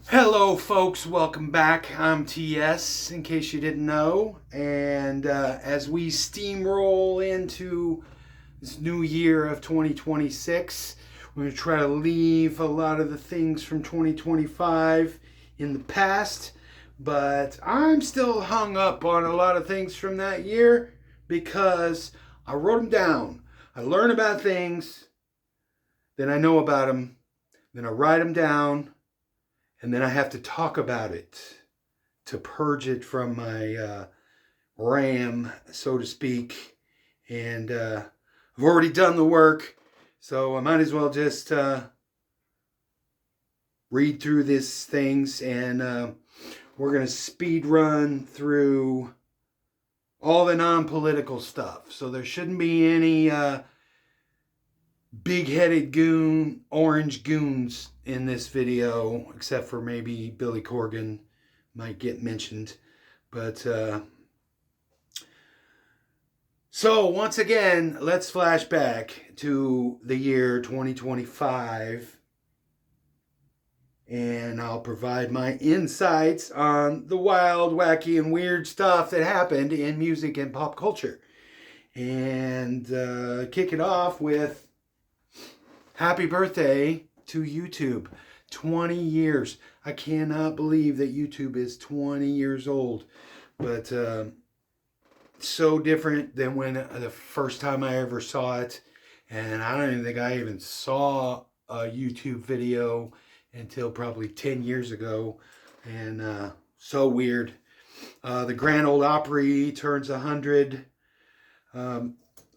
Hello, folks. Welcome back. I'm TS, in case you didn't know. And as we steamroll into this new year of 2026, we're going to try to leave a lot of the things from 2025 in the past. But I'm still hung up on a lot of things from that year because I wrote them down. I learn about things, then I know about them, then I write them down, and then I have to talk about it to purge it from my RAM, so to speak. And I've already done the work, so I might as well just read through these things, and we're going to speed run through all the non-political stuff. So there shouldn't be any big-headed orange goons in this video, except for maybe Billy Corgan might get mentioned. But so once again, let's flash back to the year 2025, and I'll provide my insights on the wild, wacky, and weird stuff that happened in music and pop culture. And kick it off with happy birthday to YouTube. 20 years. I cannot believe that YouTube is 20 years old. But so different than when the first time I ever saw it. And I don't even think I even saw a YouTube video until probably 10 years ago. And so weird. The Grand Ole Opry turns 100.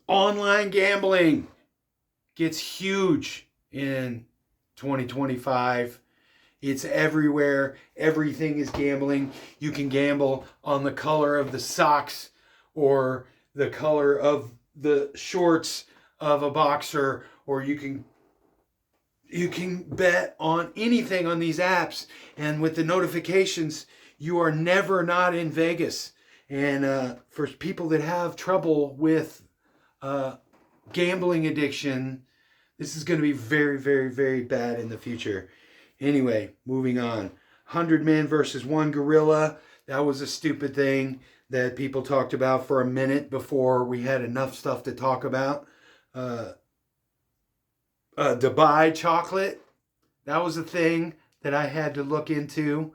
Online gambling gets huge in 2025. It's everywhere. Everything is gambling. You can gamble on the color of the socks or the color of the shorts of a boxer, or you can bet on anything on these apps. And with the notifications, you are never not in Vegas. And for people that have trouble with gambling addiction, this is going to be very, very, very bad in the future. Anyway, moving on. 100 men versus one gorilla. That was a stupid thing that people talked about for a minute before we had enough stuff to talk about. Dubai chocolate. That was a thing that I had to look into.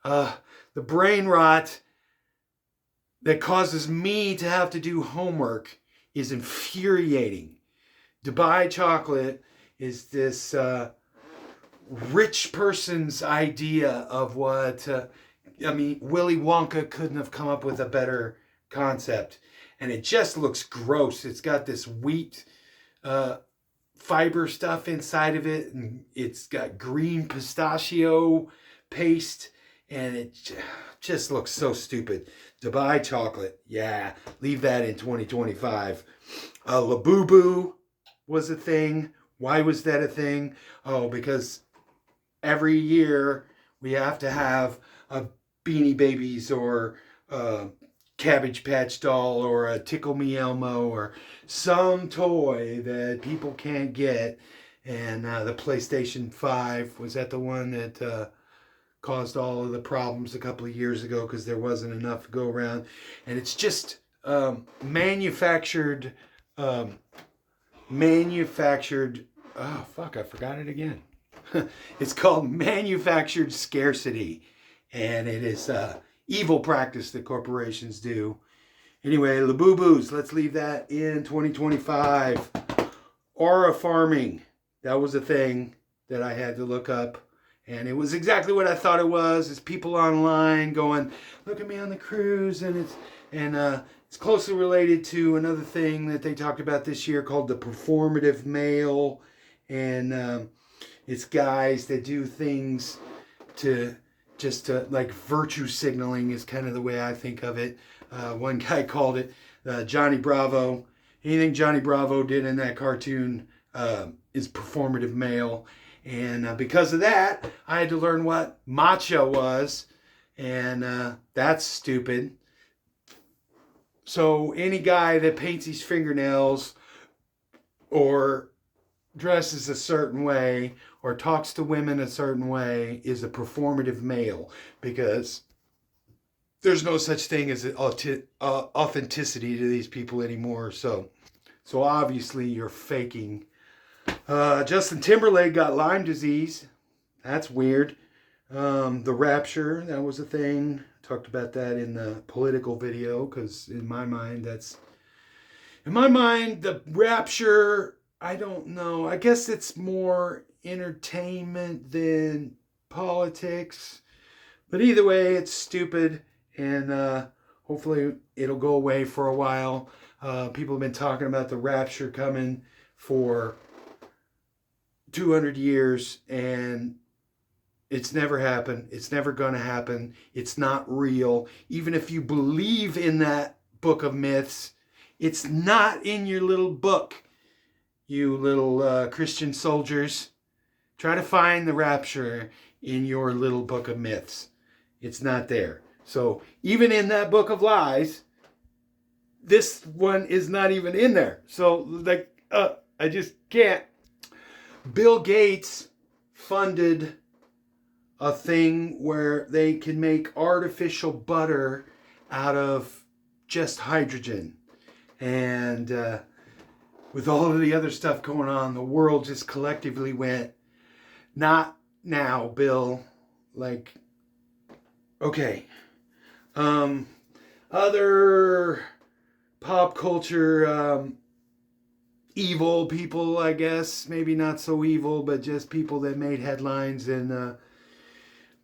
The brain rot that causes me to have to do homework is infuriating. Dubai chocolate is this rich person's idea of what, Willy Wonka couldn't have come up with a better concept. And it just looks gross. It's got this wheat fiber stuff inside of it, and it's got green pistachio paste, and it just looks so stupid. Dubai chocolate, yeah, leave that in 2025. Labubu was a thing. Why was that a thing? Oh, because every year we have to have a Beanie Babies or a Cabbage Patch Doll or a Tickle Me Elmo or some toy that people can't get. And the PlayStation 5, was that the one that caused all of the problems a couple of years ago because there wasn't enough to go around? And it's just manufactured oh fuck, I forgot it again. It's called manufactured scarcity, and it is evil practice that corporations do. Anyway, Labubus, let's leave that in 2025. Aura farming, that was a thing that I had to look up, and it was exactly what I thought it was. It's people online going, look at me on the cruise, and it's closely related to another thing that they talked about this year called the performative male. And it's guys that do things to like virtue signaling is kind of the way I think of it. One guy called it Johnny Bravo. Anything Johnny Bravo did in that cartoon is performative male. And because of that, I had to learn what matcha was. And that's stupid. So any guy that paints his fingernails or dresses a certain way or talks to women a certain way is a performative male, because there's no such thing as authenticity to these people anymore. So obviously you're faking. Justin Timberlake got Lyme disease. That's weird. The Rapture, that was a thing. Talked about that in the political video, because in my mind, the Rapture, I don't know. I guess it's more entertainment than politics. But either way, it's stupid, and hopefully it'll go away for a while. People have been talking about the Rapture coming for 200 years, and it's never happened. It's never going to happen. It's not real. Even if you believe in that book of myths, it's not in your little book, you little Christian soldiers. Try to find the rapture in your little book of myths. It's not there. So even in that book of lies, this one is not even in there. So I just can't. Bill Gates funded a thing where they can make artificial butter out of just hydrogen. And with all of the other stuff going on, the world just collectively went, not now, Bill. Like, okay. Other pop culture evil people, I guess. Maybe not so evil, but just people that made headlines, and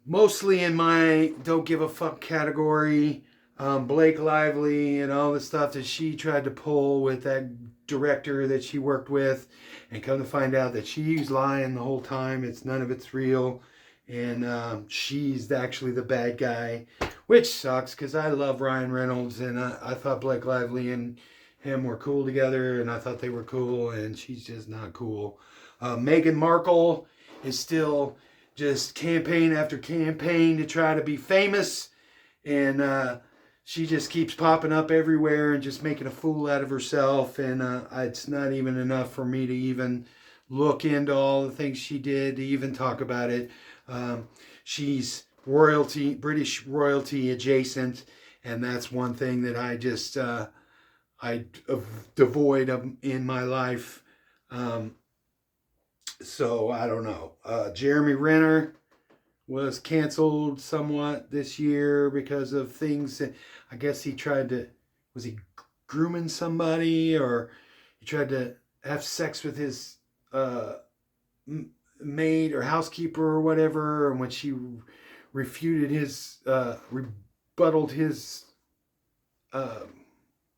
mostly in my don't give a fuck category. Blake Lively and all the stuff that she tried to pull with that director that she worked with, and come to find out that she's lying the whole time. None of it's real, and she's actually the bad guy, which sucks, because I love Ryan Reynolds, and I thought Blake Lively and him were cool together, and I thought they were cool, and she's just not cool. Meghan Markle is still just campaign after campaign to try to be famous, and she just keeps popping up everywhere and just making a fool out of herself, and it's not even enough for me to even look into all the things she did to even talk about it. She's royalty, British royalty adjacent, and that's one thing that I just I devoid of in my life. So I don't know. Jeremy Renner was canceled somewhat this year because of things that I guess he tried to, was he grooming somebody, or he tried to have sex with his maid or housekeeper or whatever, and when she refuted his rebutted his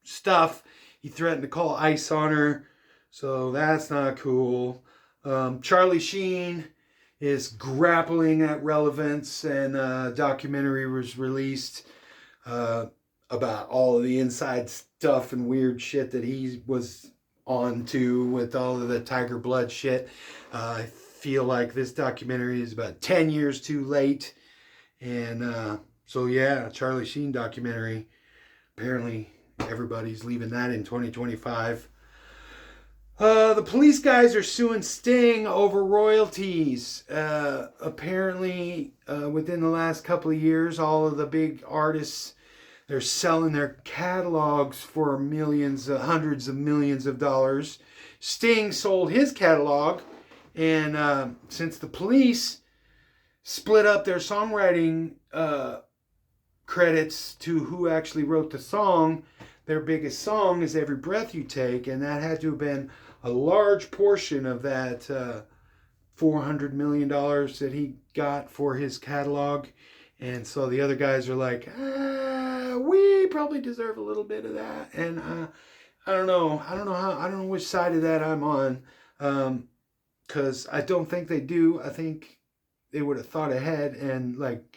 stuff, he threatened to call ICE on her, so that's not cool. Charlie Sheen is grappling at relevance, and a documentary was released about all of the inside stuff and weird shit that he was on to with all of the Tiger Blood shit. I feel like this documentary is about 10 years too late, and so yeah, Charlie Sheen documentary. Apparently everybody's leaving that in 2025. The police guys are suing Sting over royalties. Apparently, within the last couple of years, all of the big artists, they're selling their catalogs for millions, hundreds of millions of dollars. Sting sold his catalog, and since the police split up their songwriting credits to who actually wrote the song, their biggest song is Every Breath You Take, and that had to have been a large portion of that $400 million that he got for his catalog. And so the other guys are like, we probably deserve a little bit of that. And I don't know which side of that I'm on, because I don't think they do. I think they would have thought ahead, and like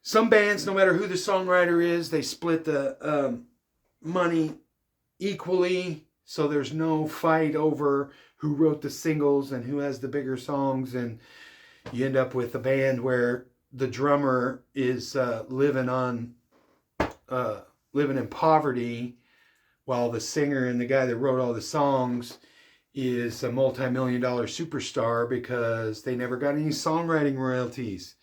some bands, no matter who the songwriter is, they split the money equally, so there's no fight over who wrote the singles and who has the bigger songs, and you end up with a band where the drummer is living in poverty, while the singer and the guy that wrote all the songs is a multi-million-dollar superstar because they never got any songwriting royalties.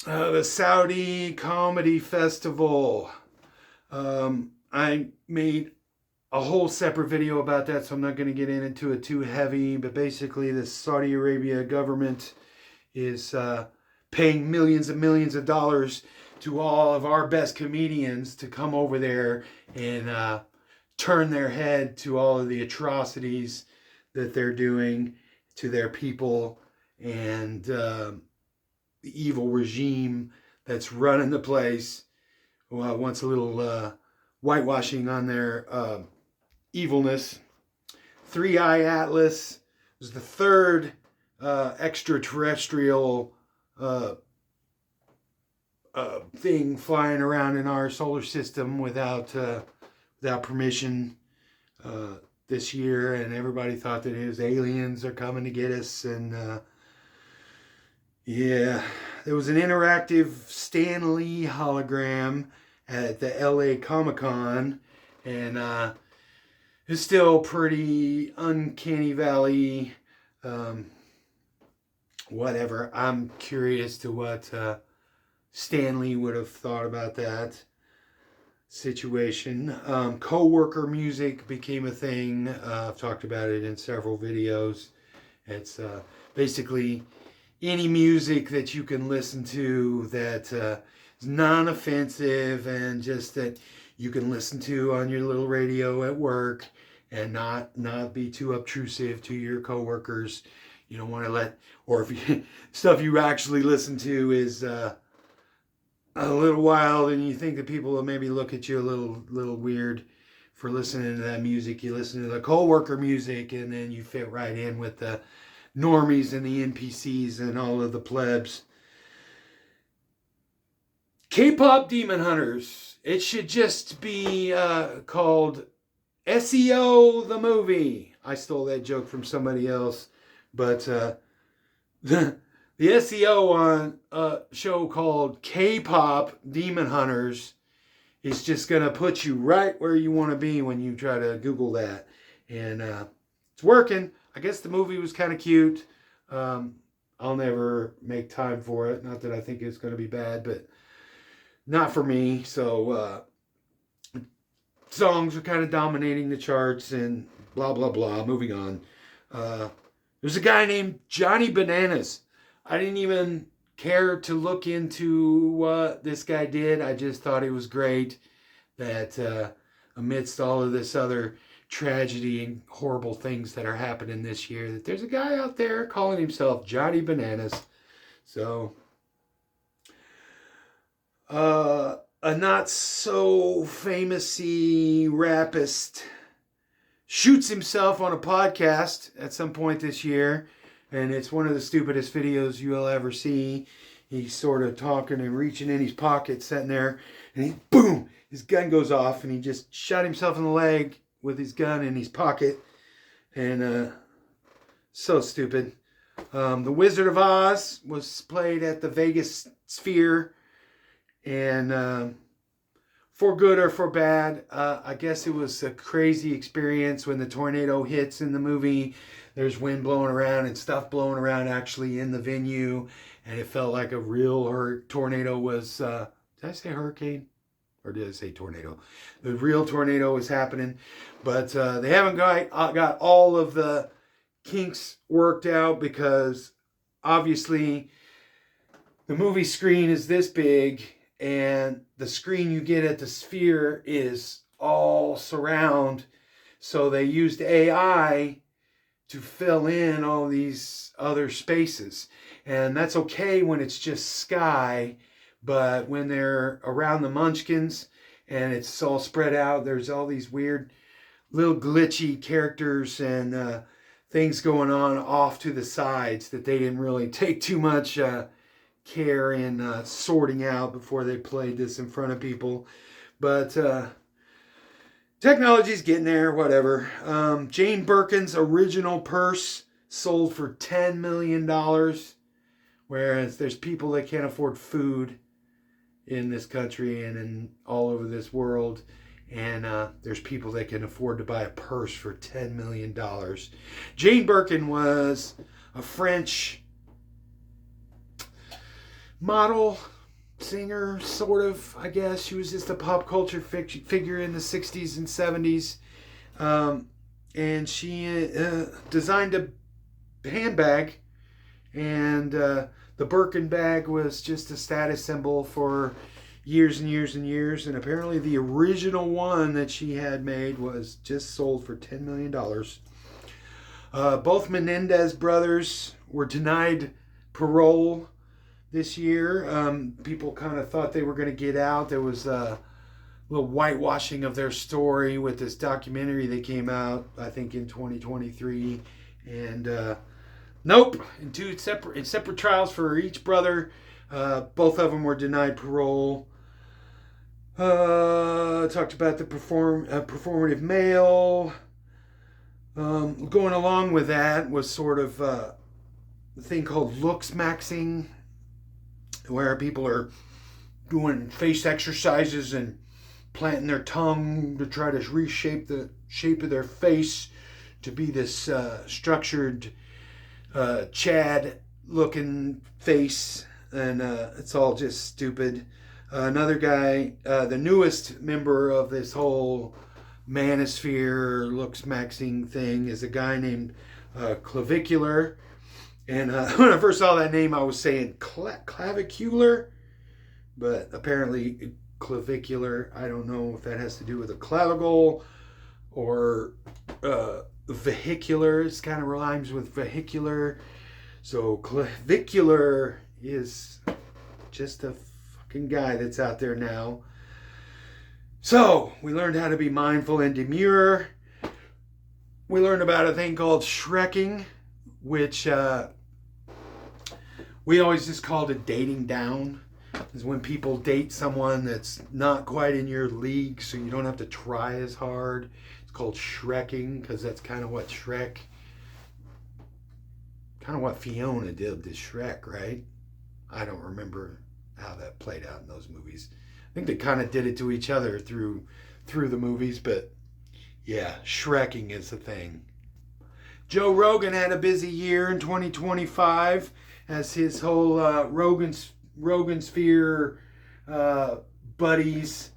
The Saudi Comedy Festival. I made a whole separate video about that, so I'm not going to get into it too heavy. But basically, the Saudi Arabia government is paying millions and millions of dollars to all of our best comedians to come over there and turn their head to all of the atrocities that they're doing to their people and the evil regime that's running the place. Wants a little whitewashing on their evilness. Three Eye Atlas was the third extraterrestrial thing flying around in our solar system without permission this year, and everybody thought that it was aliens are coming to get us. And yeah, there was an interactive Stan Lee hologram at the LA Comic-Con, and it's still pretty uncanny valley. Whatever. I'm curious to what Stan Lee would have thought about that situation. Co-worker music became a thing. I've talked about it in several videos. It's basically any music that you can listen to that is non-offensive and just that you can listen to on your little radio at work and not be too obtrusive to your coworkers. You don't want to let, or if you, stuff you actually listen to is a little wild and you think that people will maybe look at you a little weird for listening to that music. You listen to the coworker music and then you fit right in with the normies and the NPCs and all of the plebs. K-pop Demon Hunters. It should just be called SEO the movie. I stole that joke from somebody else, but the SEO on a show called K-pop Demon Hunters is just gonna put you right where you want to be when you try to Google that, and it's working. I guess the movie was kind of cute. I'll never make time for it. Not that I think it's going to be bad, but not for me. So songs are kind of dominating the charts and blah, blah, blah. Moving on. There's a guy named Johnny Bananas. I didn't even care to look into what this guy did. I just thought it was great that amidst all of this other tragedy and horrible things that are happening this year, that there's a guy out there calling himself Johnny Bananas. So a not so famousy rapist shoots himself on a podcast at some point this year, and it's one of the stupidest videos you'll ever see. He's sort of talking and reaching in his pocket, sitting there, and he, boom, his gun goes off, and he just shot himself in the leg with his gun in his pocket. And so stupid. The Wizard of Oz was played at the Vegas Sphere, and for good or for bad, I guess it was a crazy experience when the tornado hits in the movie. There's wind blowing around and stuff blowing around actually in the venue, and it felt like a real tornado was, did I say hurricane? Or did I say tornado? The real tornado was happening. But they haven't got all of the kinks worked out because obviously the movie screen is this big and the screen you get at the Sphere is all surround. So they used AI to fill in all these other spaces. And that's okay when it's just sky. But when they're around the Munchkins and it's all spread out, there's all these weird little glitchy characters and things going on off to the sides that they didn't really take too much care in sorting out before they played this in front of people. But technology's getting there, whatever. Jane Birkin's original purse sold for $10 million, whereas there's people that can't afford food in this country and in all over this world, And there's people that can afford to buy a purse for $10 million. Jane Birkin was a French model, singer, sort of, I guess. She was just a pop culture figure in the 60s and 70s. And she designed a handbag. And the Birkin bag was just a status symbol for years and years and years. And apparently the original one that she had made was just sold for $10 million. Both Menendez brothers were denied parole this year. People kind of thought they were going to get out. There was a little whitewashing of their story with this documentary that came out, I think, in 2023. And nope, in separate trials for each brother. Both of them were denied parole. Talked about the performative male. Going along with that was sort of a thing called looks maxing, where people are doing face exercises and planting their tongue to try to reshape the shape of their face to be this structured Chad looking face, and it's all just stupid. Another guy, the newest member of this whole manosphere looks maxing thing, is a guy named Clavicular. And when I first saw that name, I was saying clavicular, but apparently clavicular. I don't know if that has to do with a clavicle or vehicular. It kind of rhymes with vehicular. So clavicular is just a fucking guy that's out there now. So we learned how to be mindful and demure. We learned about a thing called shrekking, which we always just called it dating down. Is when people date someone that's not quite in your league, so you don't have to try as hard. It's called shrekking, because that's kind of what Fiona did to Shrek, right? I don't remember how that played out in those movies. I think they kind of did it to each other through the movies, but yeah, shrekking is the thing. Joe Rogan had a busy year in 2025 as his whole Rogan Sphere buddies.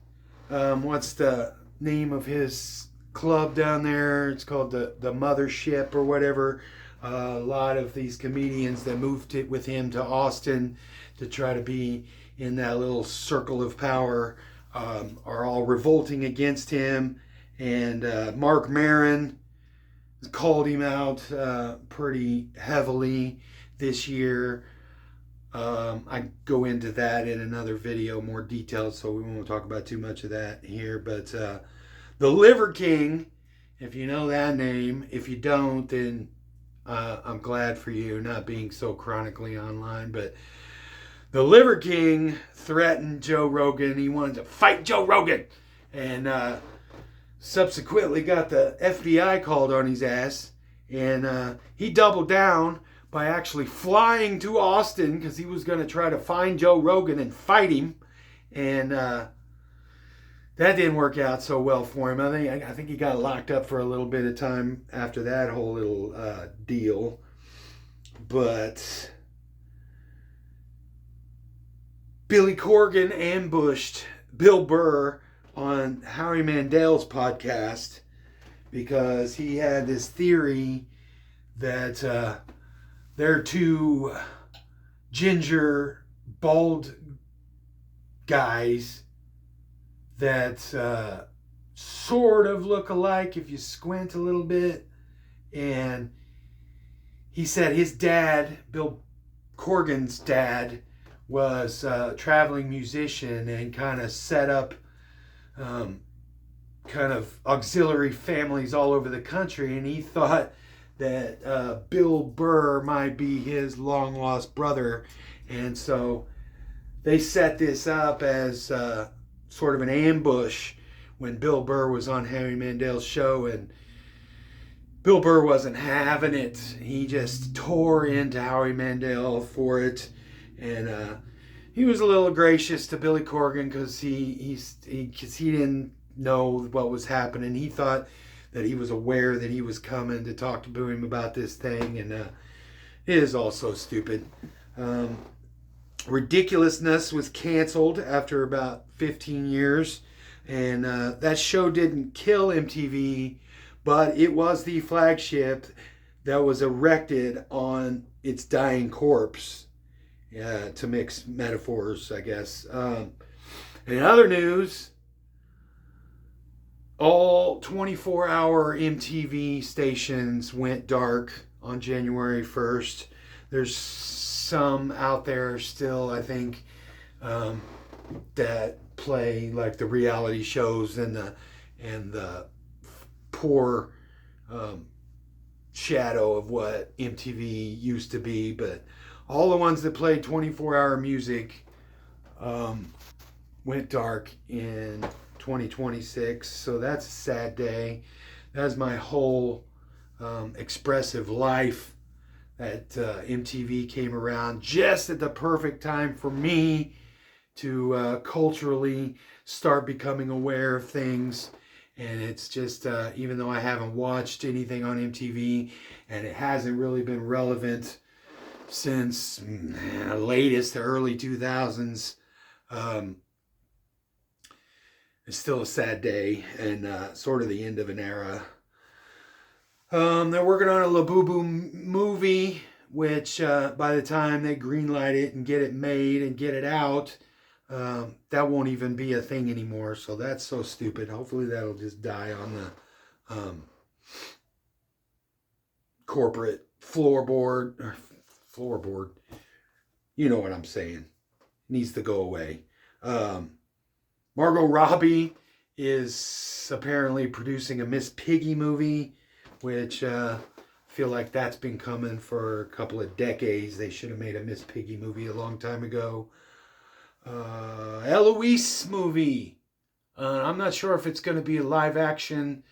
What's the name of his club down there? It's called the Mothership or whatever. A lot of these comedians that moved it with him to Austin to try to be in that little circle of power are all revolting against him. And Mark Maron called him out pretty heavily this year. I go into that in another video, more detailed, so we won't talk about too much of that here. But the Liver King, if you know that name, if you don't, then I'm glad for you not being so chronically online. But the Liver King threatened Joe Rogan. He wanted to fight Joe Rogan. And subsequently got the FBI called on his ass. And he doubled down by actually flying to Austin because he was going to try to find Joe Rogan and fight him. And that didn't work out so well for him. I think he got locked up for a little bit of time after that whole little deal. But Billy Corgan ambushed Bill Burr on Howie Mandel's podcast because he had this theory that they're two ginger, bald guys that sort of look alike if you squint a little bit. And he said his dad, Bill Corgan's dad, was a traveling musician and kind of set up kind of auxiliary families all over the country. And he thought that Bill Burr might be his long lost brother. And so they set this up as sort of an ambush when Bill Burr was on Howie Mandel's show, and Bill Burr wasn't having it. He just tore into Howie Mandel for it, and he was a little gracious to Billy Corgan because he didn't know what was happening. He thought that he was aware that he was coming to talk to him about this thing, and it is all so stupid. Um, Ridiculousness was canceled after about 15 years, and that show didn't kill MTV, but it was the flagship that was erected on its dying corpse, to mix metaphors, I guess. In other news, all 24-hour MTV stations went dark on January 1st. There's some out there still, I think, that play like the reality shows and the poor shadow of what MTV used to be. But all the ones that played 24-hour music went dark in 2026. So that's a sad day. That's my whole expressive life. That MTV came around just at the perfect time for me to culturally start becoming aware of things. And it's just, even though I haven't watched anything on MTV and it hasn't really been relevant since latest, the early 2000s, it's still a sad day and sort of the end of an era. They're working on a Labubu movie, which by the time they greenlight it and get it made and get it out, that won't even be a thing anymore. So that's so stupid. Hopefully that'll just die on the corporate floorboard. You know what I'm saying. Needs to go away. Margot Robbie is apparently producing a Miss Piggy movie, which I feel like that's been coming for a couple of decades. They should have made a Miss Piggy movie a long time ago. Eloise movie. I'm not sure if it's going to be a live action.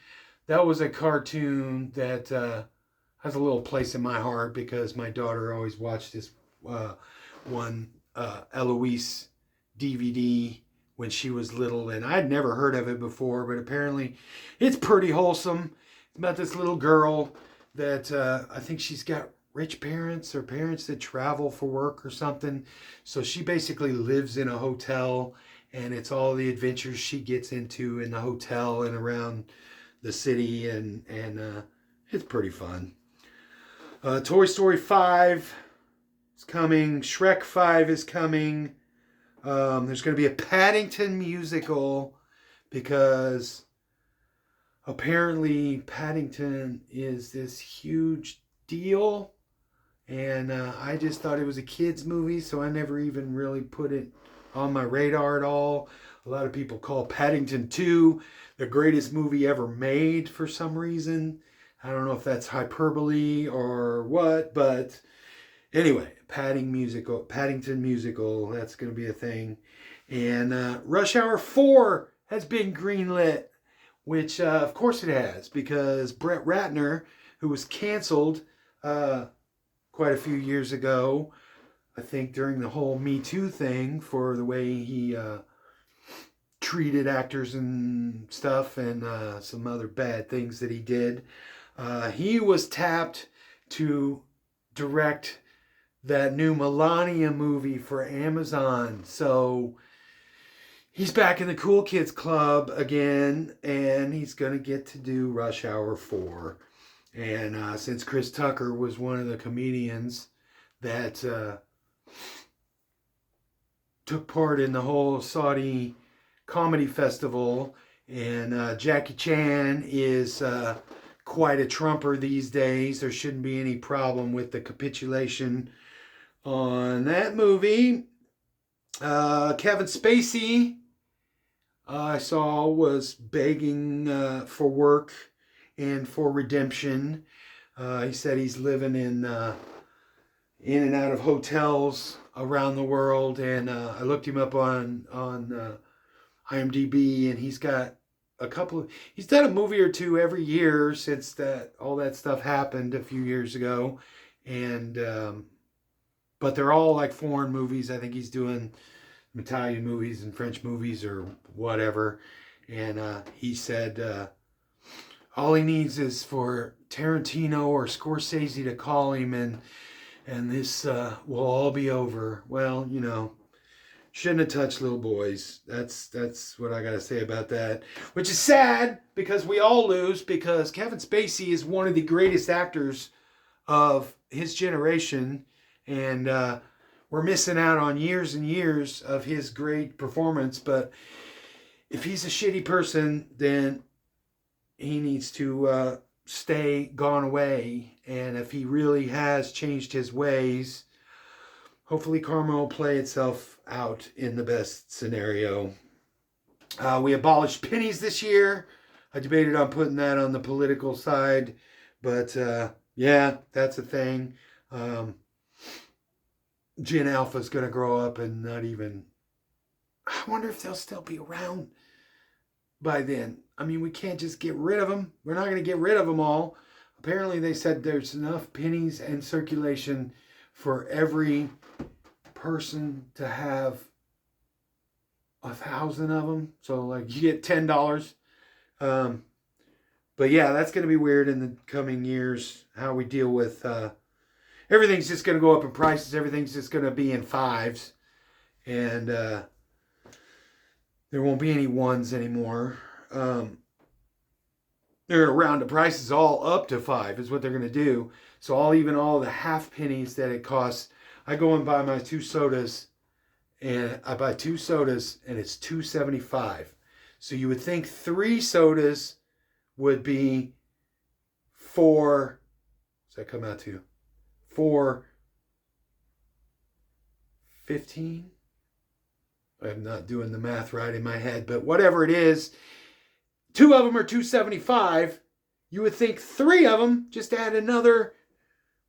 That was a cartoon that has a little place in my heart because my daughter always watched this one Eloise DVD when she was little, and I'd never heard of it before, but apparently it's pretty wholesome. It's about this little girl that I think she's got rich parents or parents that travel for work or something. So she basically lives in a hotel, and it's all the adventures she gets into in the hotel and around the city, and it's pretty fun. Toy Story 5 is coming. Shrek 5 is coming. There's going to be a Paddington musical because apparently Paddington is this huge deal, and I just thought it was a kids movie, so I never even really put it on my radar at all. A lot of people call Paddington 2 the greatest movie ever made for some reason. I don't know if that's hyperbole or what, but anyway, Paddington musical, that's going to be a thing. And Rush Hour 4 has been greenlit, which of course it has, because Brett Ratner, who was canceled quite a few years ago, I think during the whole Me Too thing for the way he treated actors and stuff, and some other bad things that he did, he was tapped to direct that new Melania movie for Amazon. So he's back in the Cool Kids Club again, and he's going to get to do Rush Hour 4. And since Chris Tucker was one of the comedians that took part in the whole Saudi comedy festival, and Jackie Chan is quite a trumper these days, there shouldn't be any problem with the capitulation on that movie. Kevin Spacey, I saw, was begging for work and for redemption. He said he's living in and out of hotels around the world, and I looked him up on IMDb, and he's got he's done a movie or two every year since all that stuff happened a few years ago, and but they're all like foreign movies. I think he's doing Italian movies and French movies or whatever. And he said all he needs is for Tarantino or Scorsese to call him, and this will all be over. Well, you know, shouldn't have touched little boys. That's what I got to say about that. Which is sad because we all lose, because Kevin Spacey is one of the greatest actors of his generation, and we're missing out on years and years of his great performance. But if he's a shitty person, then he needs to stay gone away. And if he really has changed his ways, hopefully karma will play itself out in the best scenario. We abolished pennies this year. I debated on putting that on the political side, but yeah, that's a thing. Gen Alpha is going to grow up and not even... I wonder if they'll still be around by then. I mean, we can't just get rid of them. We're not going to get rid of them all. Apparently, they said there's enough pennies in circulation for every person to have 1,000 of them. So, like, you get $10. But yeah, that's going to be weird in the coming years, how we deal with... everything's just going to go up in prices. Everything's just going to be in fives. And there won't be any ones anymore. They're going to round the prices all up to 5 is what they're going to do. So even all the half pennies that it costs. I go and buy my 2 sodas. And I buy 2 sodas and it's $2.75. So you would think 3 sodas would be $4. What's that come out to? $4.15. I'm not doing the math right in my head, but whatever it is, 2 of them are $2.75. You would think 3 of them, just add another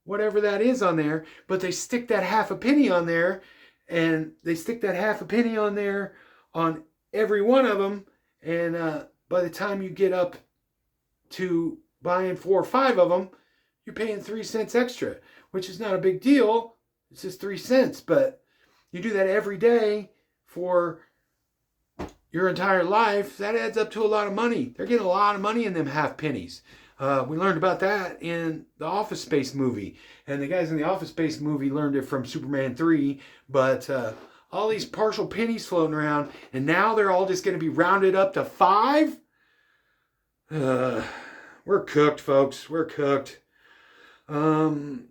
whatever that is on there, but they stick that half a penny on there, and they stick that half a penny on there on every one of them, and by the time you get up to buying 4 or 5 of them, you're paying 3 cents extra, which is not a big deal. It's just 3 cents, but you do that every day for your entire life, that adds up to a lot of money. They're getting a lot of money in them half pennies. We learned about that in the Office Space movie. And the guys in the Office Space movie learned it from Superman 3. But all these partial pennies floating around, and now they're all just going to be rounded up to 5? We're cooked, folks. We're cooked. The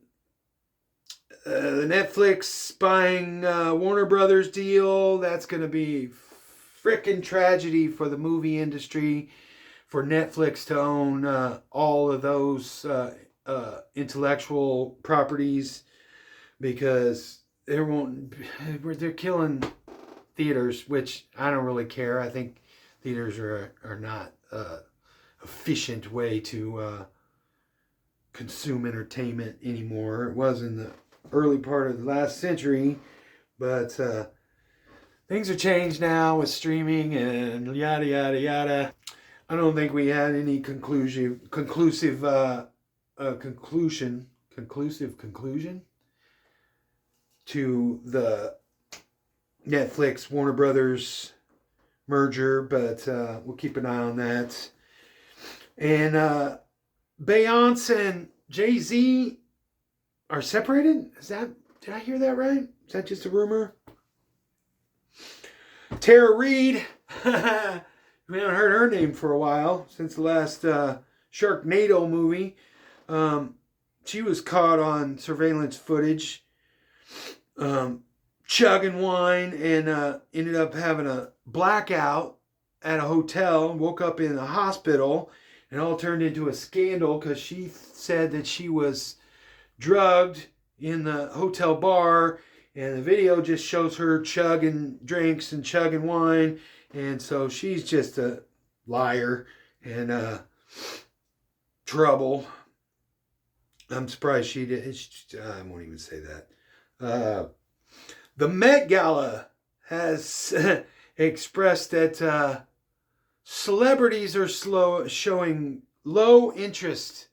Netflix buying Warner Brothers deal, that's going to be frickin' tragedy for the movie industry, for Netflix to own all of those intellectual properties, because they're killing theaters, which I don't really care. I think theaters are not efficient way to consume entertainment anymore. It was in the early part of the last century, but things are changed now with streaming and yada yada yada. I don't think we had any conclusive conclusion to the Netflix Warner Brothers merger, but we'll keep an eye on that. And Beyonce and Jay-Z are separated? Did I hear that right? Is that just a rumor? Tara Reid, we haven't heard her name for a while, since the last Sharknado movie. She was caught on surveillance footage chugging wine, and ended up having a blackout at a hotel, woke up in a hospital, and all turned into a scandal because she said that she was drugged in the hotel bar, and the video just shows her chugging drinks and chugging wine, and so she's just a liar and trouble. I'm surprised she did. I won't even say that. The Met Gala has expressed that celebrities are showing low interest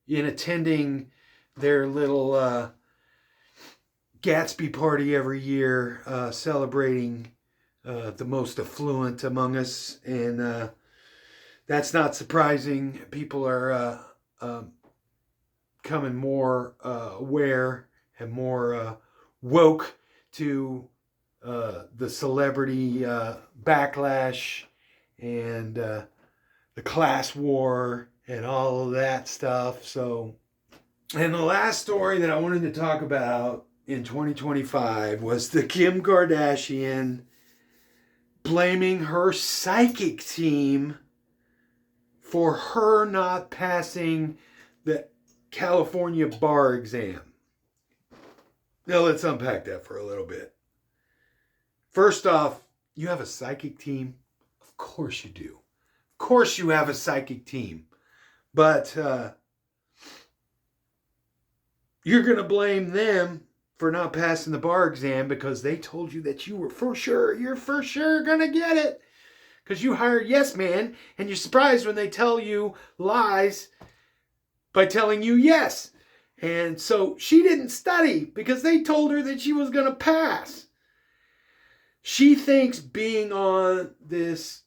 in attending their little Gatsby party every year, celebrating the most affluent among us. And That's not surprising. People are becoming more aware and more woke to the celebrity backlash and the class war and all of that stuff. So, and the last story that I wanted to talk about in 2025 was the Kim Kardashian blaming her psychic team for her not passing the California bar exam. Now let's unpack that for a little bit. First off, you have a psychic team? Of course you do. Of course you have a psychic team. But you're going to blame them for not passing the bar exam because they told you that you're for sure going to get it. Because you hired yes man, and you're surprised when they tell you lies by telling you yes. And so she didn't study because they told her that she was going to pass. She thinks being on this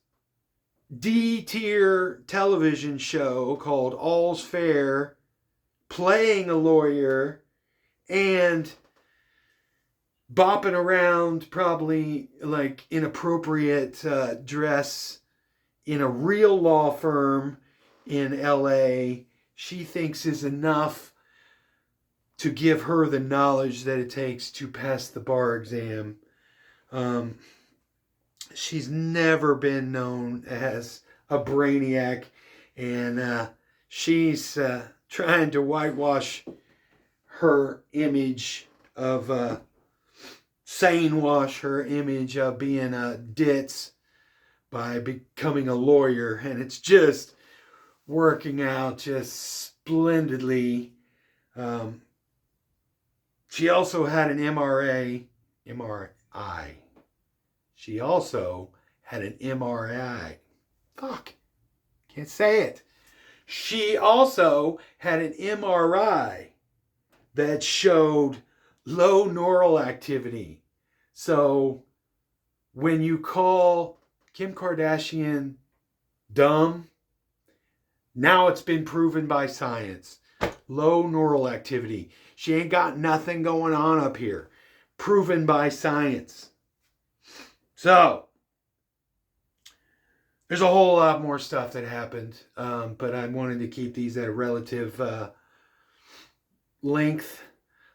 D-tier television show called All's Fair, playing a lawyer, and bopping around probably like inappropriate dress in a real law firm in LA, she thinks is enough to give her the knowledge that it takes to pass the bar exam. She's never been known as a brainiac, and she's trying to whitewash her image of sane wash her image of being a ditz by becoming a lawyer, and it's just working out just splendidly. She also had an MRI. She also had an MRI. Fuck. Can't say it. She also had an MRI that showed low neural activity. So when you call Kim Kardashian dumb, now it's been proven by science. Low neural activity. She ain't got nothing going on up here. Proven by science. So, there's a whole lot more stuff that happened, but I wanted to keep these at a relative length.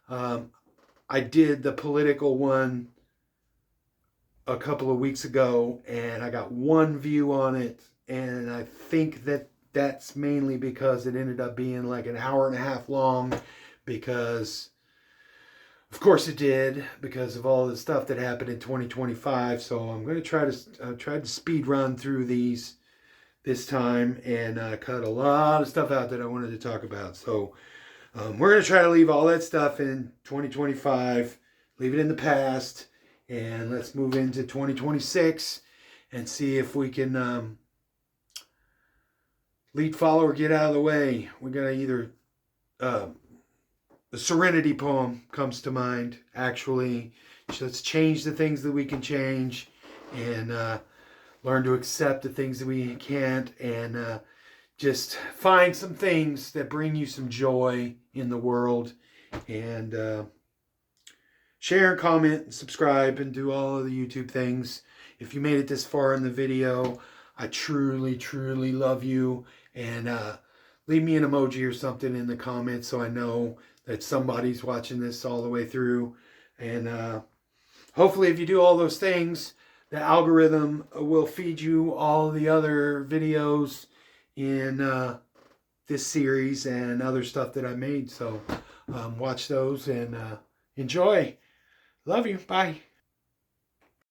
I did the political one a couple of weeks ago, and I got one view on it, and I think that that's mainly because it ended up being like an hour and a half long, because of course it did, because of all the stuff that happened in 2025. So I'm going to try to speed run through these this time and cut a lot of stuff out that I wanted to talk about. So we're going to try to leave all that stuff in 2025, leave it in the past, and let's move into 2026 and see if we can lead, follow, or get out of the way. We're going to either the Serenity poem comes to mind, actually. So let's change the things that we can change and learn to accept the things that we can't, and just find some things that bring you some joy in the world, and share and comment and subscribe and do all of the YouTube things. If you made it this far in the video, I truly, truly love you, and leave me an emoji or something in the comments so I know that somebody's watching this all the way through. And hopefully if you do all those things, the algorithm will feed you all the other videos in this series and other stuff that I made. So watch those and enjoy. Love you. Bye.